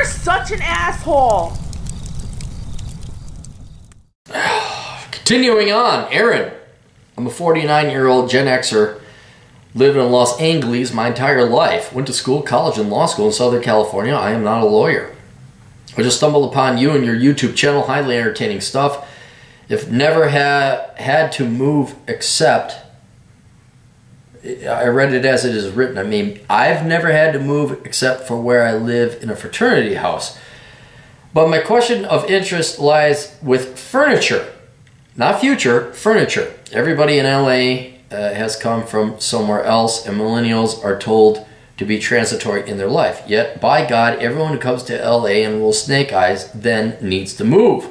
You're such an asshole. Continuing on, Aaron. I'm a 49-year-old Gen Xer, lived in Los Angeles my entire life. Went to school, college, and law school in Southern California. I am not a lawyer. I just stumbled upon you and your YouTube channel, highly entertaining stuff. If never had to move except, I read it as it is written. I mean, I've never had to move except for where I live in a fraternity house. But my question of interest lies with furniture. Not future, furniture. Everybody in LA has come from somewhere else, and millennials are told to be transitory in their life. Yet, by God, everyone who comes to LA and rolls snake eyes then needs to move.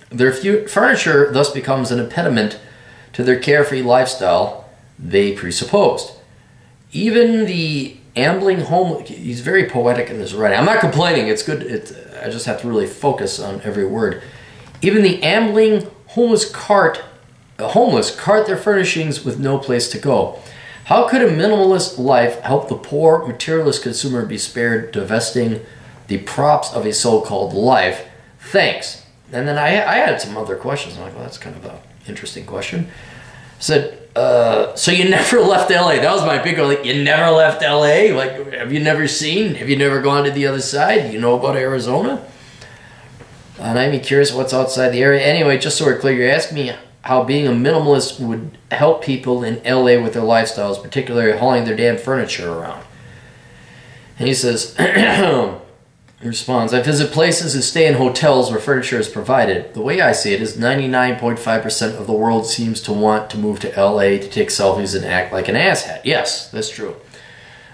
Their furniture thus becomes an impediment to their carefree lifestyle they presupposed. Even the ambling homeless, he's very poetic in his writing. I'm not complaining, it's good. I just have to really focus on every word. Even the ambling homeless cart their furnishings with no place to go. How could a minimalist life help the poor, materialist consumer be spared divesting the props of a so-called life? Thanks. And then I had some other questions. I'm like, well, that's kind of an interesting question. I said, so you never left LA? That was my big one. Like, you never left LA? Like, have you never seen? Have you never gone to the other side? You know about Arizona? And I'm curious what's outside the area. Anyway, just so we're clear, you're asking me how being a minimalist would help people in LA with their lifestyles, particularly hauling their damn furniture around. And he says, he responds, I visit places and stay in hotels where furniture is provided. The way I see it is 99.5% of the world seems to want to move to LA to take selfies and act like an asshat. Yes, that's true.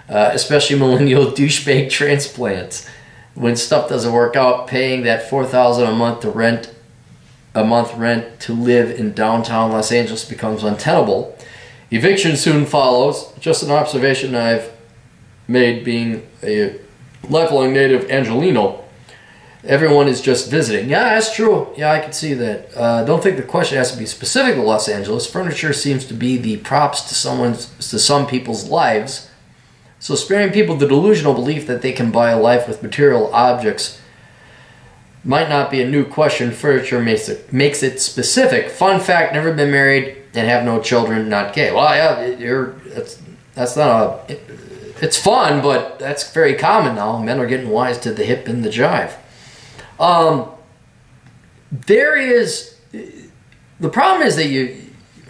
Especially millennial douchebag transplants. When stuff doesn't work out, paying that $4,000 a month rent to live in downtown Los Angeles becomes untenable. Eviction soon follows. Just an observation I've made being a lifelong native Angelino. Everyone is just visiting. Yeah, that's true. Yeah, I can see that. Don't think the question has to be specific to Los Angeles. Furniture seems to be the props to some people's lives. So sparing people the delusional belief that they can buy a life with material objects might not be a new question. Furniture makes it specific. Fun fact, never been married and have no children, not gay. Well, yeah, that's not a... It's fun, but that's very common now. Men are getting wise to the hip and the jive. The problem is that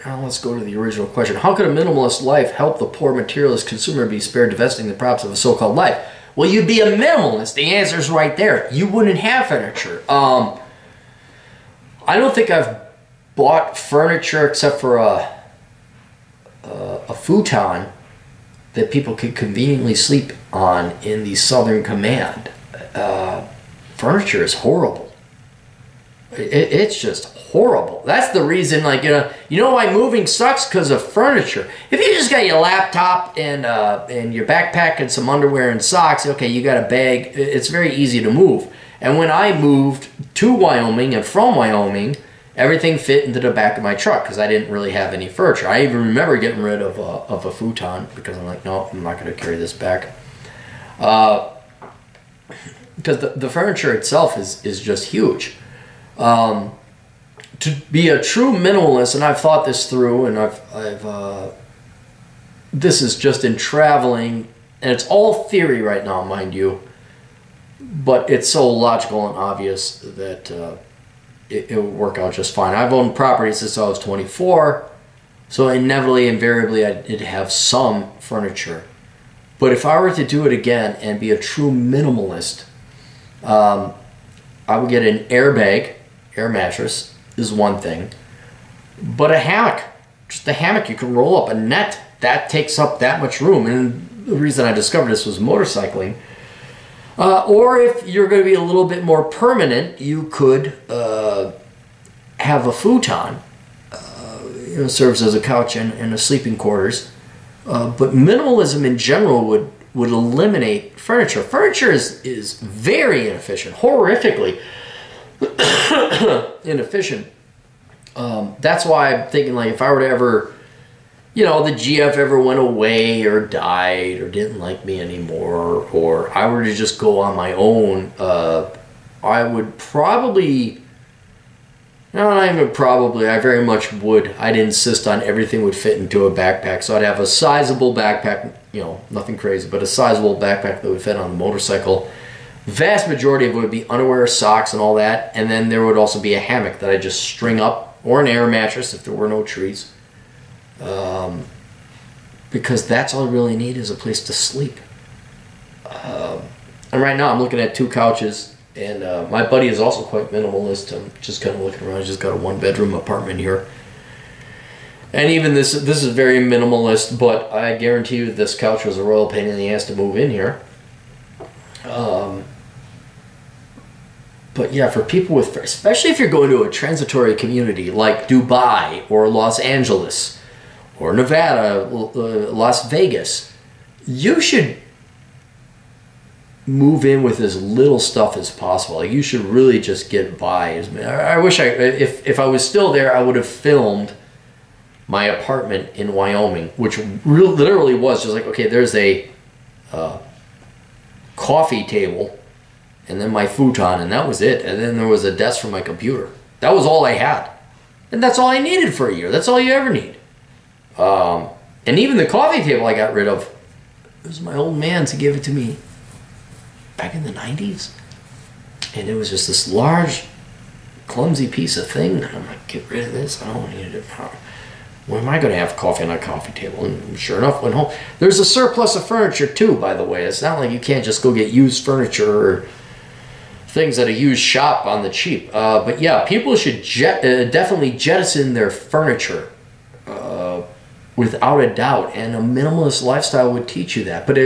let's go to the original question. How could a minimalist life help the poor materialist consumer be spared divesting the props of a so-called life? Well, you'd be a minimalist. The answer's right there. You wouldn't have furniture. I don't think I've bought furniture except for a futon that people could conveniently sleep on in the Southern Command. Furniture is horrible. It's just horrible. That's the reason, like, you know why moving sucks? Because of furniture. If you just got your laptop and your backpack and some underwear and socks, okay, you got a bag, it's very easy to move. And when I moved to Wyoming and from Wyoming, everything fit into the back of my truck because I didn't really have any furniture. I even remember getting rid of a futon because I'm like, no, I'm not going to carry this back. Because the furniture itself is just huge. To be a true minimalist, and I've thought this through, and this is just in traveling, and it's all theory right now, mind you, but it's so logical and obvious that it would work out just fine. I've owned property since I was 24, so inevitably, invariably, I did have some furniture. But if I were to do it again and be a true minimalist, I would get an airbag, air mattress is one thing, but a hammock, just a hammock you can roll up, a net, that takes up that much room. And the reason I discovered this was motorcycling. Or if you're going to be a little bit more permanent, you could have a futon. Serves as a couch and a sleeping quarters. But minimalism in general would eliminate furniture. Furniture is very inefficient, horrifically inefficient. That's why I'm thinking, like, if I were to ever you know, the GF ever went away or died or didn't like me anymore, or I were to just go on my own, I would probably, no, not even probably, I very much would. I'd insist on everything would fit into a backpack. So I'd have a sizable backpack, you know, nothing crazy, but a sizable backpack that would fit on the motorcycle. Vast majority of it would be underwear, socks, and all that. And then there would also be a hammock that I'd just string up, or an air mattress if there were no trees. Because that's all I really need is a place to sleep. And right now I'm looking at 2 couches, and my buddy is also quite minimalist. I'm just kind of looking around. He's just got a 1-bedroom apartment here. And even this is very minimalist, but I guarantee you this couch was a royal pain in the ass to move in here. But yeah, for people with, especially if you're going to a transitory community like Dubai or Los Angeles or Nevada, Las Vegas, you should move in with as little stuff as possible. Like, you should really just get by. I wish if I was still there, I would have filmed my apartment in Wyoming, which literally was just like, okay, there's a coffee table, and then my futon, and that was it. And then there was a desk for my computer. That was all I had. And that's all I needed for a year. That's all you ever need. And even the coffee table I got rid of. It was my old man's. He gave it to me back in the 90s. And it was just this large, clumsy piece of thing. And I'm like, get rid of this. I don't need it. Where am I going to have coffee on a coffee table? And sure enough, went home. There's a surplus of furniture too, by the way. It's not like you can't just go get used furniture or things at a used shop on the cheap. But yeah, people should definitely jettison their furniture without a doubt. And a minimalist lifestyle would teach you that. But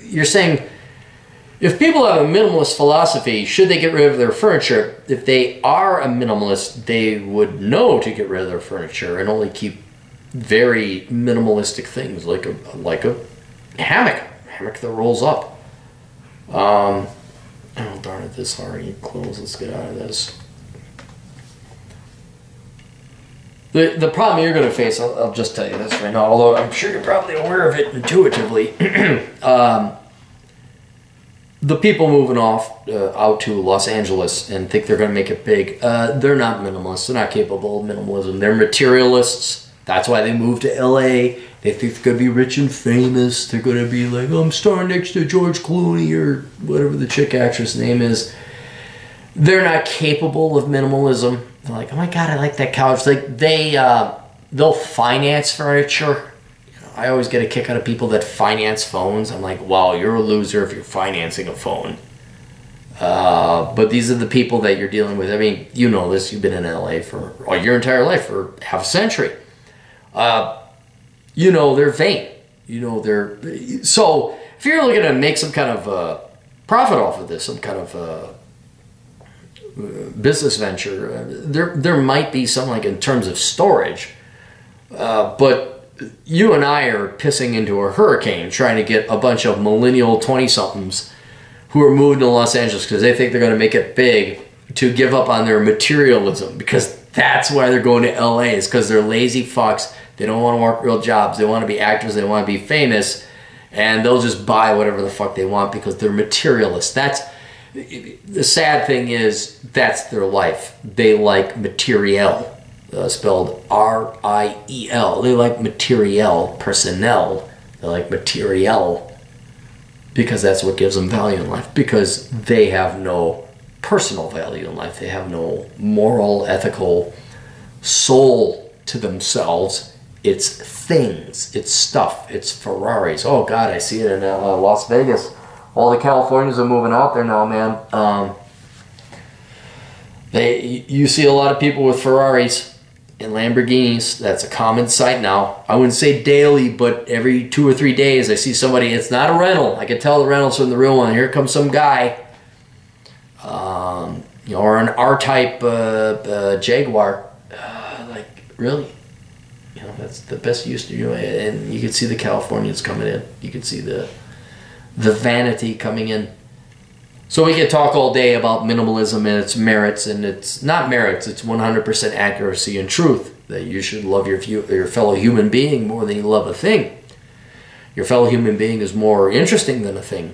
you're saying, if people have a minimalist philosophy, should they get rid of their furniture? If they are a minimalist, they would know to get rid of their furniture and only keep very minimalistic things, like a hammock that rolls up. Oh darn it! This already closed. Let's get out of this. The problem you're going to face, I'll just tell you this right now, although I'm sure you're probably aware of it intuitively. The people moving off out to Los Angeles and think they're going to make it big, they're not minimalists. They're not capable of minimalism. They're materialists. That's why they moved to LA. They think they're going to be rich and famous. They're going to be like, I'm starring next to George Clooney or whatever the chick actress name is. They're not capable of minimalism. They're like, oh my God, I like that couch. Like they'll finance furniture. I always get a kick out of people that finance phones. I'm like, wow, you're a loser if you're financing a phone. But these are the people that you're dealing with. I mean, you know this. You've been in LA for your entire life, for half a century. You know they're vain. You know they're... So if you're looking to make some kind of profit off of this, some kind of business venture, there might be something like in terms of storage. But you and I are pissing into a hurricane trying to get a bunch of millennial 20-somethings who are moving to Los Angeles because they think they're going to make it big to give up on their materialism, because that's why they're going to LA, is because they're lazy fucks. They don't want to work real jobs. They want to be actors. They want to be famous. And they'll just buy whatever the fuck they want because they're materialists. That's the sad thing is that's their life. They like materiel. Spelled R-I-E-L. They like materiel, personnel. They like materiel because that's what gives them value in life, because they have no personal value in life. They have no moral, ethical soul to themselves. It's things. It's stuff. It's Ferraris. Oh, God, I see it in Las Vegas. All the Californians are moving out there now, man. You see a lot of people with Ferraris and Lamborghinis. That's a common sight now. I wouldn't say daily, but every 2 or 3 days I see somebody. It's not a rental. I can tell the rental's from the real one. Here comes some guy, or an R-Type Jaguar. Like, really? That's the best use to you. And you can see the Californians coming in. You can see the vanity coming in. So we could talk all day about minimalism and its merits, and it's not merits, it's 100% accuracy and truth. that you should love your fellow human being more than you love a thing. Your fellow human being is more interesting than a thing.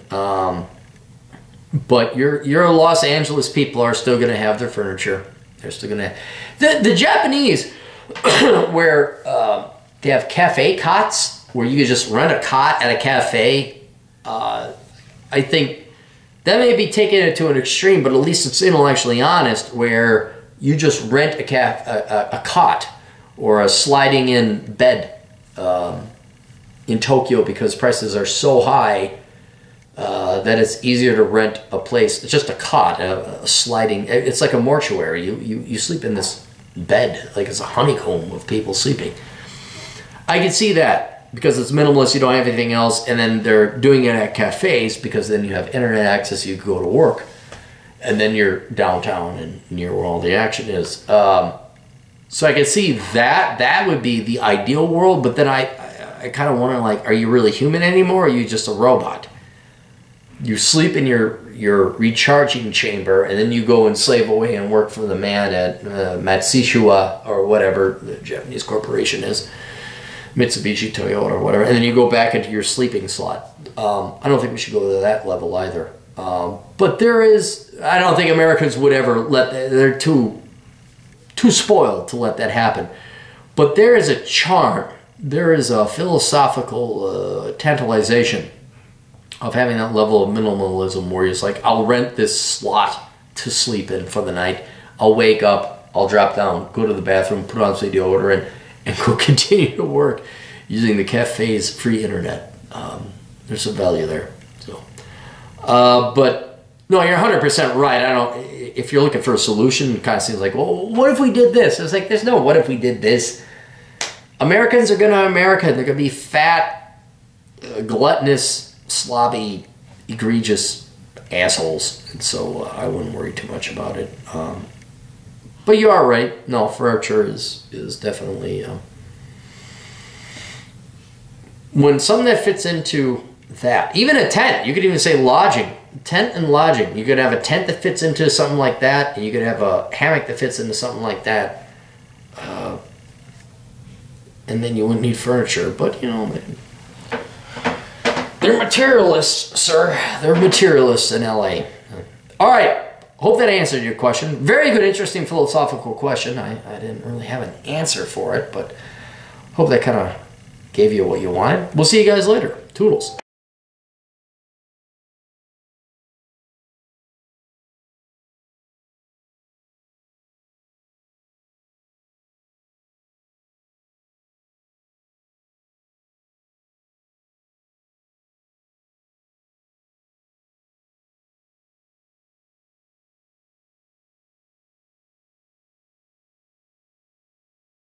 But your Los Angeles people are still going to have their furniture. They're still going to... The Japanese, where they have cafe cots, where you can just rent a cot at a cafe, I think that may be taking it to an extreme, but at least it's intellectually honest, where you just rent a cot or a sliding in bed in Tokyo because prices are so high that it's easier to rent a place. It's just a cot, a sliding. It's like a mortuary. You sleep in this bed like it's a honeycomb of people sleeping. I can see that because it's minimalist. You don't have anything else, and then they're doing it at cafes because then you have internet access. You can go to work, and then you're downtown and near where all the action is. So I can see that that would be the ideal world, but then I kind of wonder, like, are you really human anymore, or are you just a robot? You sleep in your recharging chamber, and then you go and slave away and work for the man at Matsushita or whatever the Japanese corporation is, Mitsubishi, Toyota, or whatever, and then you go back into your sleeping slot. I don't think we should go to that level either. But there is, I don't think Americans would ever let that, they're too spoiled to let that happen. But there is a charm, there is a philosophical tantalization of having that level of minimalism where it's like, I'll rent this slot to sleep in for the night. I'll wake up, I'll drop down, go to the bathroom, put on some deodorant, and go continue to work using the cafe's free internet. There's some value there. So, but no, you're 100% right. I don't. If you're looking for a solution, it kind of seems like, well, what if we did this? It's like, there's no what if we did this. Americans are gonna America. They're gonna be fat, gluttonous, slobby, egregious assholes, and so I wouldn't worry too much about it. But you are right. No, furniture is definitely when something that fits into that. Even a tent. You could even say lodging. Tent and lodging. You could have a tent that fits into something like that, and you could have a hammock that fits into something like that. And then you wouldn't need furniture. But you know, they're materialists, sir. They're materialists in LA. All right. Hope that answered your question. Very good, interesting philosophical question. I didn't really have an answer for it, but hope that kind of gave you what you wanted. We'll see you guys later. Toodles.